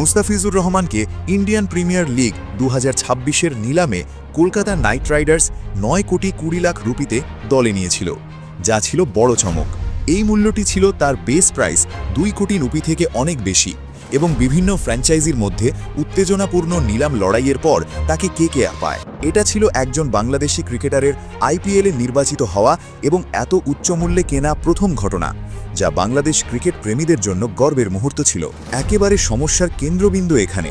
মুস্তাফিজুর রহমানকে Indian premier league 2026-এর নিলামে Kolkata night Riders 9 কোটি 20 লাখ রুপিতে দলে নিয়েছিল, যা ছিল বড় চমক। এই মূল্যটি ছিল তার বেস প্রাইস 2 কোটি রুপি থেকে অনেক বেশি এবং বিভিন্ন ফ্র্যাঞ্চাইজির মধ্যে উত্তেজনাপূর্ণ নিলাম লড়াইয়ের পর তাকে কেকেআর পায়। এটা ছিল একজন বাংলাদেশি ক্রিকেটারের আইপিএলে নির্বাচিত হওয়া এবং এত উচ্চ মূল্যে কেনা প্রথম ঘটনা, যা বাংলাদেশ ক্রিকেট প্রেমীদের জন্য গর্বের মুহূর্ত ছিল। একেবারে সমস্যার কেন্দ্রবিন্দু এখানে।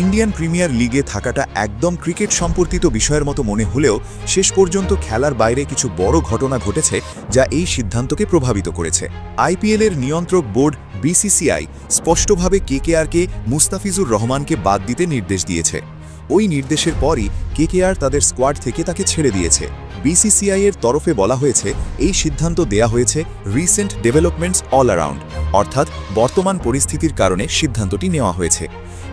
ইন্ডিয়ান প্রিমিয়ার লিগে থাকাটা একদম ক্রিকেট সম্পর্কিত বিষয়ের মতো মনে হলেও শেষ পর্যন্ত খেলার বাইরে কিছু বড় ঘটনা ঘটেছে যা এই সিদ্ধান্তকে প্রভাবিত করেছে। আইপিএলের নিয়ন্ত্রক বোর্ড বিসিসিআই স্পষ্টভাবে কেকেআরকে মুস্তাফিজুর রহমানকে বাদ দিতে নির্দেশ দিয়েছে। ওই নির্দেশের পরই কেকেআর তাদের স্কোয়াড থেকে তাকে ছেড়ে দিয়েছে। বিসিসিআই-এর তরফে বলা হয়েছে এই সিদ্ধান্ত দেয়া হয়েছে রিসেন্ট ডেভেলপমেন্টস অল অ্যারাউন্ড, অর্থাৎ বর্তমান পরিস্থিতির কারণে সিদ্ধান্তটি নেওয়া হয়েছে।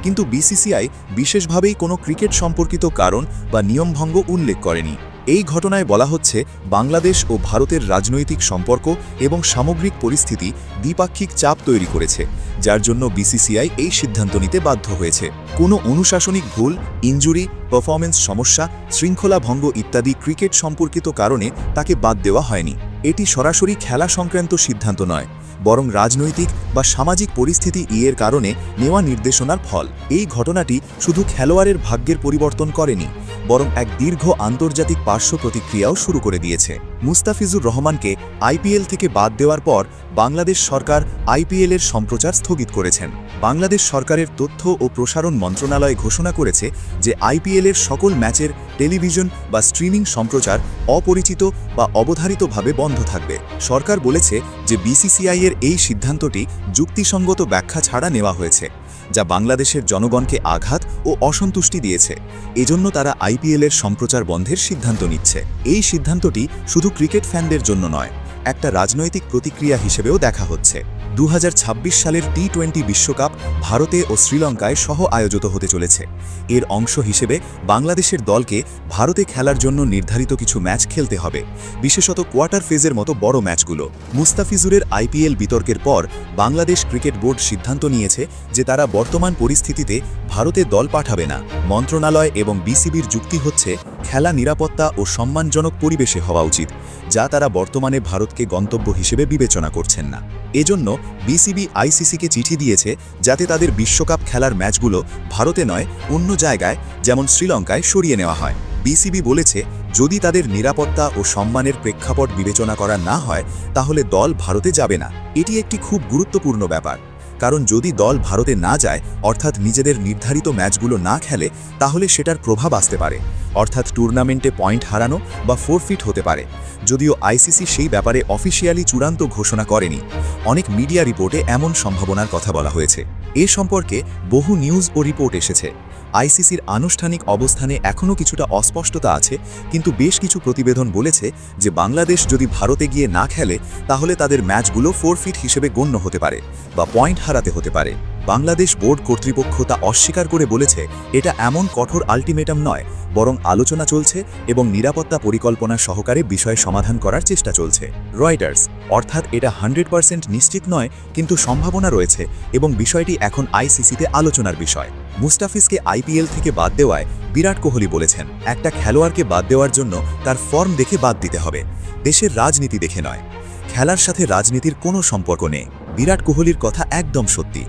কিন্তু বিসিসিআই বিশেষভাবেই কোনো ক্রিকেট সম্পর্কিত কারণ বা নিয়মভঙ্গ উল্লেখ করেনি। এই ঘটনায় বলা হচ্ছে বাংলাদেশ ও ভারতের রাজনৈতিক সম্পর্ক এবং সামগ্রিক পরিস্থিতি দ্বিপাক্ষিক চাপ তৈরি করেছে, যার জন্য বিসিসিআই এই সিদ্ধান্ত নিতে বাধ্য হয়েছে। কোনো অনুশাসনিক ভুল, ইনজুরি, পারফরমেন্স সমস্যা, শৃঙ্খলা ভঙ্গ ইত্যাদি ক্রিকেট সম্পর্কিত কারণে তাকে বাদ দেওয়া হয়নি। এটি সরাসরি খেলা সংক্রান্ত সিদ্ধান্ত নয়, বরং রাজনৈতিক বা সামাজিক পরিস্থিতি এর কারণে নেওয়া নির্দেশনার ফল। এই ঘটনাটি শুধু খেলোয়াড়ের ভাগ্যের পরিবর্তন করেনি, বরং এক দীর্ঘ আন্তর্জাতিক পার্শ্ব প্রতিক্রিয়াও শুরু করে দিয়েছে। মুস্তাফিজুর রহমানকে আইপিএল থেকে বাদ দেওয়ার পর বাংলাদেশ সরকার আইপিএলের সম্প্রচার স্থগিত করেছেন। বাংলাদেশ সরকারের তথ্য ও প্রসারণ মন্ত্রণালয় ঘোষণা করেছে যে আইপিএলের সকল ম্যাচের টেলিভিশন বা স্ট্রিমিং সম্প্রচার অপরিচিত বা অবধারিতভাবে বন্ধ থাকবে। সরকার বলেছে যে বিসিসিআই-এর এই সিদ্ধান্তটি যুক্তিসঙ্গত ব্যাখ্যা ছাড়া নেওয়া হয়েছে, যা বাংলাদেশের জনগণকে আঘাত ও অসন্তুষ্টি দিয়েছে। এজন্য তারা আইপিএলের সম্প্রচার বন্ধের সিদ্ধান্ত নিচ্ছে। এই সিদ্ধান্তটি শুধু ক্রিকেট ফ্যানদের জন্য নয়, একটা রাজনৈতিক প্রতিক্রিয়া হিসেবেও দেখা হচ্ছে। 2026 সালের টি-20 বিশ্বকাপ ভারতে ও শ্রীলঙ্কায় সহ আয়োজিত হতে চলেছে। এর অংশ হিসেবে বাংলাদেশের দলকে ভারতে খেলার জন্য নির্ধারিত কিছু ম্যাচ খেলতে হবে, বিশেষত কোয়ার্টার ফেজের মতো বড় ম্যাচগুলো। মুস্তাফিজুরের আইপিএল বিতর্কের পর বাংলাদেশ ক্রিকেট বোর্ড সিদ্ধান্ত নিয়েছে যে তারা বর্তমান পরিস্থিতিতে ভারতে দল পাঠাবে না। মন্ত্রণালয় এবং বিসিবির যুক্তি হচ্ছে খেলা নিরাপত্তা ও সম্মানজনক পরিবেশে হওয়া উচিত, যা তারা বর্তমানে ভারতকে গন্তব্য হিসেবে বিবেচনা করছেন না। এজন্য বিসিবি আইসিসিকে চিঠি দিয়েছে যাতে তাদের বিশ্বকাপ খেলার ম্যাচগুলো ভারতে নয় অন্য জায়গায় যেমন শ্রীলঙ্কায় সরিয়ে নেওয়া হয়। বিসিবি বলেছে যদি তাদের নিরাপত্তা ও সম্মানের প্রেক্ষাপট বিবেচনা করা না হয় তাহলে দল ভারতে যাবে না। এটি একটি খুব গুরুত্বপূর্ণ ব্যাপার, কারণ যদি দল ভারতে না যায়, অর্থাৎ নিজেদের নির্ধারিত ম্যাচগুলো না খেলে, তাহলে সেটার প্রভাব আসতে পারে, অর্থাৎ টুর্নামেন্টে পয়েন্ট হারানো বা ফোরফিট হতে পারে। যদিও আইসিসি সেই ব্যাপারে অফিসিয়ালি চূড়ান্ত ঘোষণা করেনি, অনেক মিডিয়া রিপোর্টে এমন সম্ভাবনার কথা বলা হয়েছে। এ সম্পর্কে বহু নিউজ ও রিপোর্ট এসেছে। আইসিসির আনুষ্ঠানিক অবস্থানে এখনও কিছুটা অস্পষ্টতা আছে, কিন্তু বেশ কিছু প্রতিবেদন বলেছে যে বাংলাদেশ যদি ভারতে গিয়ে না খেলে তাহলে তাদের ম্যাচগুলো ফোরফিট হিসেবে গণ্য হতে পারে বা পয়েন্ট হারাতে হতে পারে। বাংলাদেশ বোর্ড কর্তৃপক্ষ তা অস্বীকার করে বলেছে এটা এমন কঠোর আলটিমেটাম নয়, বরং আলোচনা চলছে এবং নিরাপত্তা পরিকল্পনা সহকারে বিষয় সমাধান করার চেষ্টা চলছে। রয়টার্স, অর্থাৎ এটা 100% নিশ্চিত নয়, কিন্তু সম্ভাবনা রয়েছে এবং বিষয়টি এখন আইসিসিতে আলোচনার বিষয়। মুস্তাফিজকে আইপিএল থেকে বাদ দেওয়ায় বিরাট কোহলি বলেছেন, একটা খেলোয়াড়কে বাদ দেওয়ার জন্য তার ফর্ম দেখে বাদ দিতে হবে, দেশের রাজনীতি দেখে নয়। খেলার সাথে রাজনীতির কোনো সম্পর্ক নেই। বিরাট কোহলির কথা একদম সত্যি,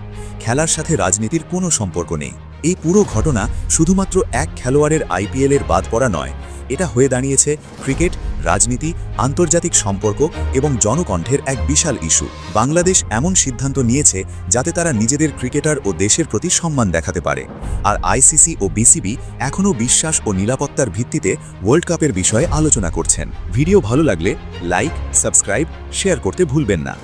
খেলার সাথে রাজনীতির কোনো সম্পর্ক নেই। এই পুরো ঘটনা শুধুমাত্র এক খেলোয়াড়ের আইপিএলের বাদ পড়া নয়, এটা হয়ে দাঁড়িয়েছে ক্রিকেট, রাজনীতি, আন্তর্জাতিক সম্পর্ক এবং জনকণ্ঠের এক বিশাল ইস্যু। বাংলাদেশ এমন সিদ্ধান্ত নিয়েছে যাতে তারা নিজেদের ক্রিকেটার ও দেশের প্রতি সম্মান দেখাতে পারে, আর আইসিসি ও বিসিবি এখনও বিশ্বাস ও নিরাপত্তার ভিত্তিতে ওয়ার্ল্ড কাপের বিষয়ে আলোচনা করছেন। ভিডিও ভালো লাগলে লাইক, সাবস্ক্রাইব, শেয়ার করতে ভুলবেন না।